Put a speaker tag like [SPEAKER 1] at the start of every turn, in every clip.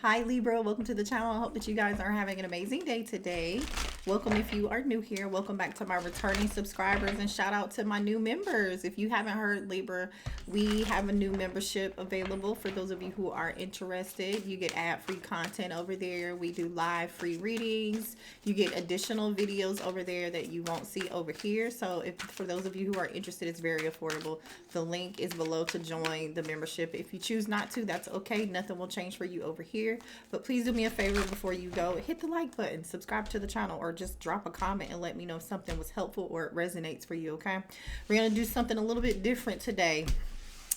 [SPEAKER 1] Hi Libra, welcome to the channel. I hope that you guys are having an amazing day today. Welcome if you are new here. Welcome back to my returning subscribers, and shout out to my new members. If you haven't heard, Libra, we have a new membership available for those of you who are interested. You get ad-free content over there. We do live free readings. You get additional videos over there that you won't see over here. So if for those of you who are interested, it's very affordable. The link is below to join the membership. If you choose not to, that's okay. Nothing will change for you over here. But please do me a favor before you go. Hit the like button, subscribe to the channel, or just drop a comment and let me know if something was helpful or it resonates for you, okay? We're going to do something a little bit different today.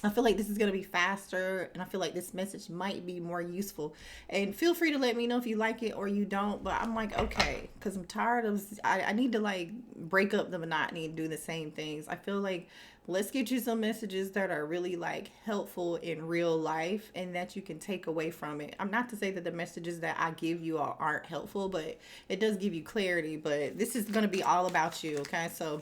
[SPEAKER 1] I feel like this is going to be faster, and I feel like this message might be more useful. And feel free to let me know if you like it or you don't. But I'm like, okay, because I'm tired of, I need to like break up the monotony and do the same things. I feel like let's get you some messages that are really like helpful in real life and that you can take away from it. I'm not to say that the messages that I give you aren't helpful, but it does give you clarity. But this is going to be all about you, okay? So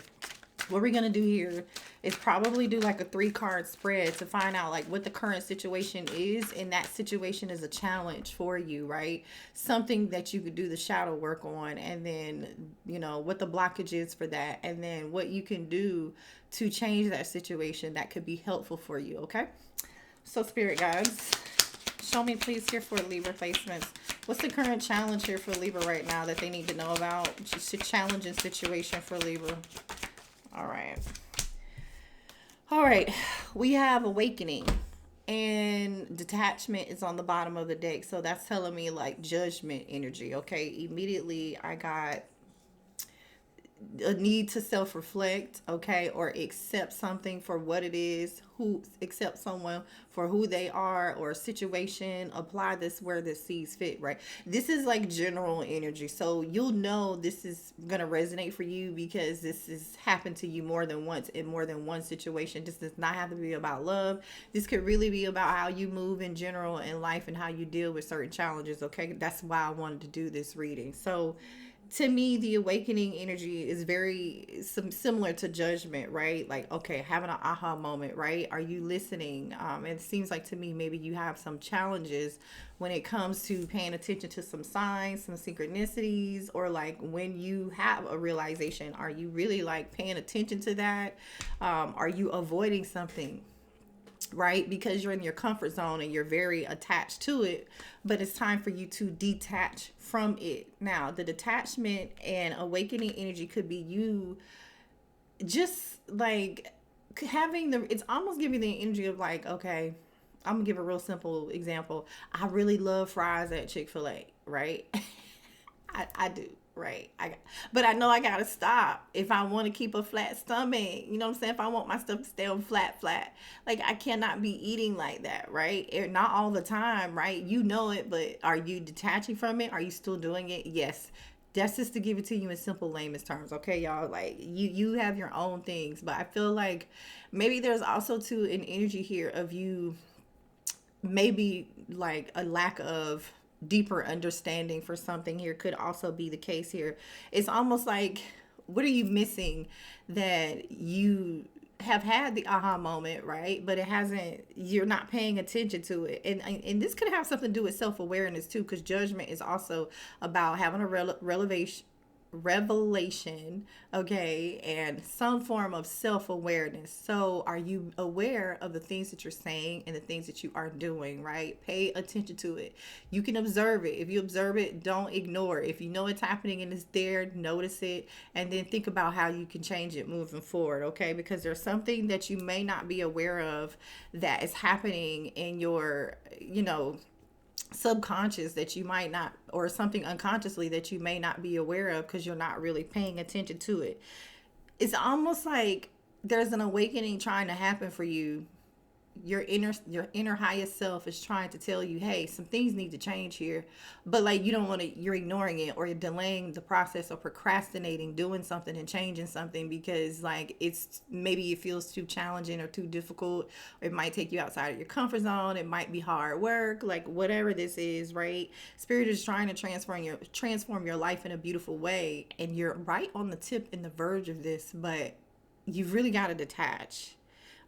[SPEAKER 1] what we're going to do here is probably do like a 3-card spread to find out like what the current situation is, and that situation is a challenge for you, right? Something that you could do the shadow work on, and then you know what the blockage is for that, and then what you can do to change that situation that could be helpful for you, okay? So spirit guides, show me please here for Libra placements. What's the current challenge here for Libra right now that they need to know about? Just a challenging situation for Libra. All right. All right. We have awakening, and detachment is on the bottom of the deck. So that's telling me like judgment energy. Okay. Immediately I got a need to self-reflect, okay, or accept something for what it is, who accept someone for who they are, or a situation, apply this where this sees fit, right? This is like general energy, so you'll know this is gonna resonate for you because this has happened to you more than once in more than one situation. This does not have to be about love. This could really be about how you move in general in life and how you deal with certain challenges, okay? That's why I wanted to do this reading. So to me, the awakening energy is very similar to judgment, right? Like, okay, having an aha moment, right? Are you listening? It seems like to me maybe you have some challenges when it comes to paying attention to some signs, some synchronicities, or like when you have a realization, are you really like paying attention to that? Are you avoiding something? Right, because you're in your comfort zone and you're very attached to it, but it's time for you to detach from it. Now the detachment and awakening energy could be you just like having the, it's almost giving the energy of like, okay, I'm gonna give a real simple example. I really love fries at Chick-fil-A, right? I do, right? But I know I gotta stop if I want to keep a flat stomach. You know what I'm saying? If I want my stuff to stay on flat, like I cannot be eating like that, right? Not all the time, right? You know it, but are you detaching from it? Are you still doing it? Yes. That's just to give it to you in simple layman's terms, okay, y'all? Like you have your own things, but I feel like maybe there's also too an energy here of you maybe like a lack of deeper understanding for something here could also be the case here. It's almost like, what are you missing that you have had the aha moment, right? But it hasn't, you're not paying attention to it. And this could have something to do with self-awareness too, because judgment is also about having a revelation, okay, and some form of self-awareness. So are you aware of the things that you're saying and the things that you are doing, right? Pay attention to it. You can observe it. If you observe it, don't ignore it. If you know it's happening and it's there, notice it, and then think about how you can change it moving forward, okay? Because there's something that you may not be aware of that is happening in your, you know, subconscious that you might not, or something unconsciously that you may not be aware of because you're not really paying attention to it. It's almost like there's an awakening trying to happen for you. Your inner highest self is trying to tell you, hey, some things need to change here, but like you don't want to, you're ignoring it, or you're delaying the process, or procrastinating doing something and changing something because like it's, maybe it feels too challenging or too difficult, or it might take you outside of your comfort zone, it might be hard work, like whatever this is, right? Spirit is trying to transform your life in a beautiful way, and you're right on the tip and the verge of this, but you've really got to detach.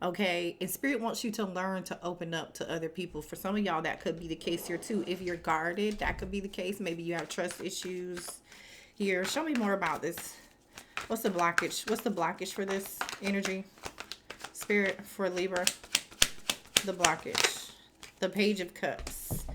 [SPEAKER 1] Okay, and Spirit wants you to learn to open up to other people. For some of y'all, that could be the case here too. If you're guarded, that could be the case. Maybe you have trust issues here. Show me more about this. What's the blockage? What's the blockage for this energy? Spirit for Libra. The blockage. The Page of Cups.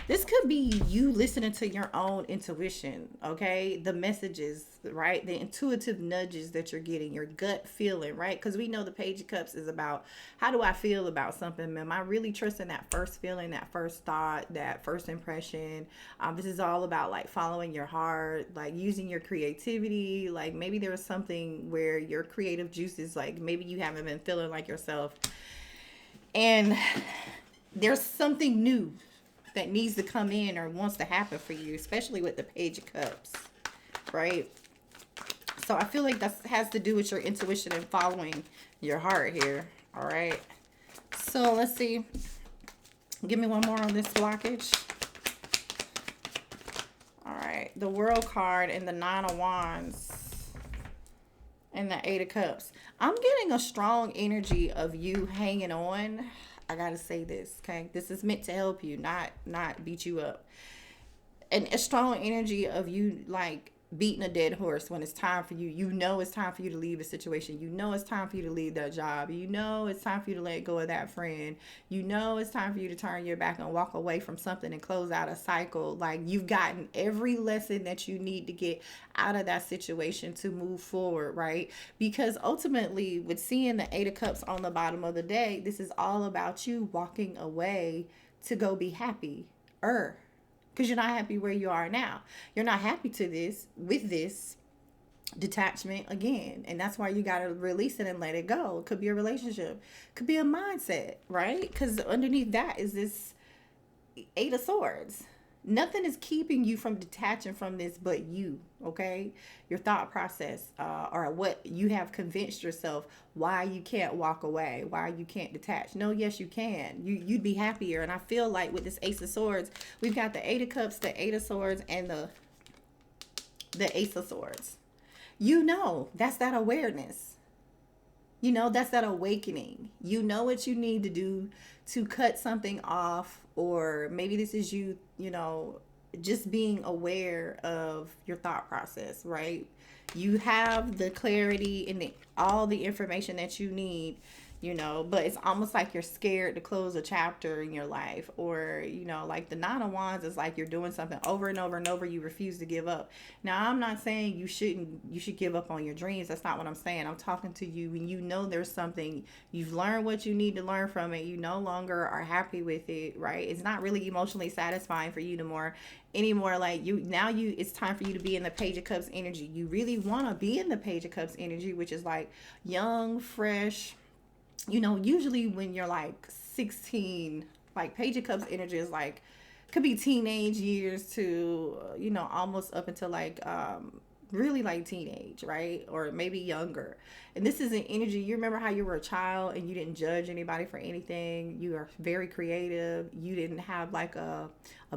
[SPEAKER 1] This could be you listening to your own intuition, okay? The messages, right? The intuitive nudges that you're getting, your gut feeling, right? Because we know the Page of Cups is about, how do I feel about something? Am I really trusting that first feeling, that first thought, that first impression? This is all about like following your heart, like using your creativity. Like maybe there was something where your creative juices, like maybe you haven't been feeling like yourself. And there's something new that needs to come in or wants to happen for you, especially with the Page of Cups, right? So I feel like that has to do with your intuition and following your heart here, all right? So let's see. Give me one more on this blockage. All right, the World card and the Nine of Wands and the Eight of Cups. I'm getting a strong energy of you hanging on. I gotta say this, okay? This is meant to help you, not beat you up. And a strong energy of you like beating a dead horse when it's time for you. You know it's time for you to leave a situation. You know it's time for you to leave that job. You know it's time for you to let go of that friend. You know it's time for you to turn your back and walk away from something and close out a cycle. Like you've gotten every lesson that you need to get out of that situation to move forward, right? Because ultimately, with seeing the Eight of Cups on the bottom of the deck, this is all about you walking away to go be happy. Because you're not happy where you are now. You're not happy with this detachment again. And that's why you got to release it and let it go. It could be a relationship. It could be a mindset, right? Because underneath that is this Eight of Swords. Nothing is keeping you from detaching from this but you, okay? Your thought process or what you have convinced yourself why you can't walk away, why you can't detach. No, yes, you can. You'd be happier. And I feel like with this Ace of Swords, we've got the Eight of Cups, the Eight of Swords, and the Ace of Swords. You know, that's that awareness. You know, that's that awakening. You know what you need to do to cut something off, or maybe this is you, you know, just being aware of your thought process, right? You have the clarity and all the information that you need, you know, but it's almost like you're scared to close a chapter in your life. Or, you know, like the Nine of Wands is like you're doing something over and over and over. You refuse to give up. Now, I'm not saying you should give up on your dreams. That's not what I'm saying. I'm talking to you when you know there's something, you've learned what you need to learn from it. You no longer are happy with it, right? It's not really emotionally satisfying for you anymore. Like it's time for you to be in the Page of Cups energy. You really want to be in the Page of Cups energy, which is like young, fresh. You know, usually when you're like 16, like Page of Cups energy is like, could be teenage years to, you know, almost up until like, really like teenage, right? Or maybe younger. And this is an energy, you remember how you were a child and you didn't judge anybody for anything. You are very creative. You didn't have like a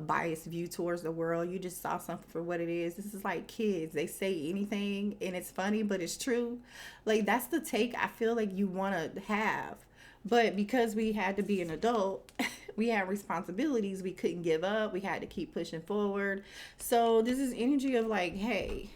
[SPEAKER 1] biased view towards the world. You just saw something for what it is. This is like kids. They say anything and it's funny, but it's true. Like that's the take I feel like you want to have. But because we had to be an adult, we had responsibilities. We couldn't give up. We had to keep pushing forward. So this is energy of like, hey,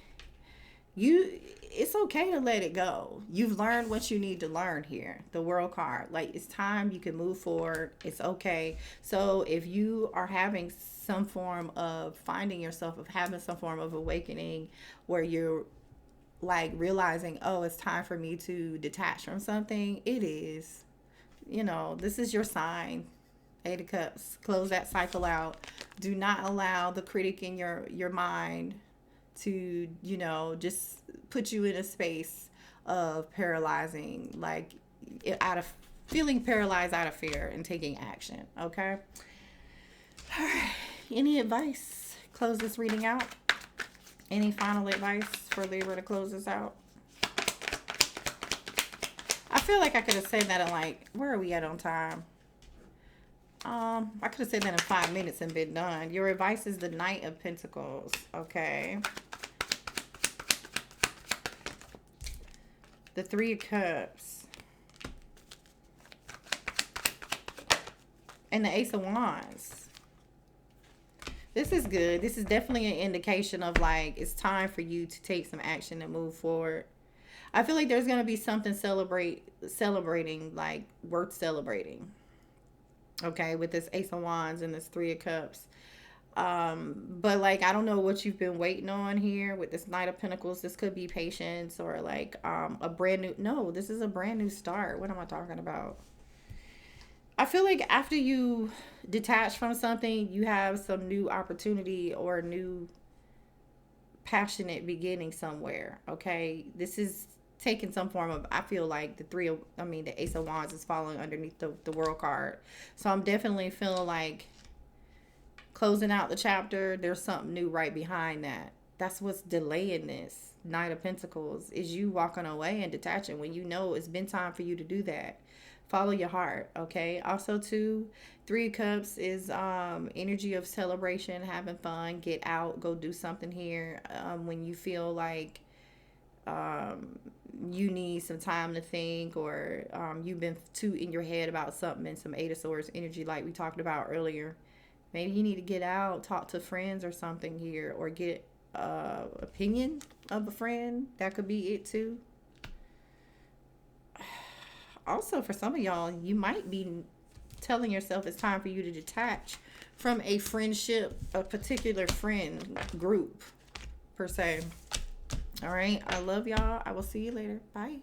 [SPEAKER 1] it's okay to let it go. You've learned what you need to learn here. The World card, like it's time, you can move forward. It's okay. So if you are having some form of finding yourself, of having some form of awakening where you're like realizing, oh, it's time for me to detach from something, it is, you know, this is your sign. Eight of Cups. Close that cycle out. Do not allow the critic in your mind to, you know, just put you in a space of paralyzing, like out of feeling paralyzed out of fear and taking action. Okay. All right. Any advice? Close this reading out. Any final advice for Libra to close this out? I feel like I could have said that in like, where are we at on time? I could have said that in 5 minutes and been done. Your advice is the Knight of Pentacles. Okay. The Three of Cups. And the Ace of Wands. This is good. This is definitely an indication of like it's time for you to take some action and move forward. I feel like there's gonna be something celebrating, like worth celebrating. Okay, with this Ace of Wands and this Three of Cups. But like I don't know what you've been waiting on here with this Knight of Pentacles. This could be patience or like a brand new, no, this is a brand new start. What am I talking about? I feel like after you detach from something, you have some new opportunity or new passionate beginning somewhere. Okay, this is taking some form of, I feel like the Ace of Wands is falling underneath the World card. So I'm definitely feeling like closing out the chapter, there's something new right behind that. That's what's delaying this. Knight of Pentacles is you walking away and detaching when you know it's been time for you to do that. Follow your heart, okay? Also, too, Three of Cups is energy of celebration, having fun, get out, go do something here. When you feel like you need some time to think, or you've been too in your head about something, and some Eight of Swords energy like we talked about earlier. Maybe you need to get out, talk to friends or something here, or get opinion of a friend. That could be it too. Also, for some of y'all, you might be telling yourself it's time for you to detach from a friendship, a particular friend group, per se. All right. I love y'all. I will see you later. Bye.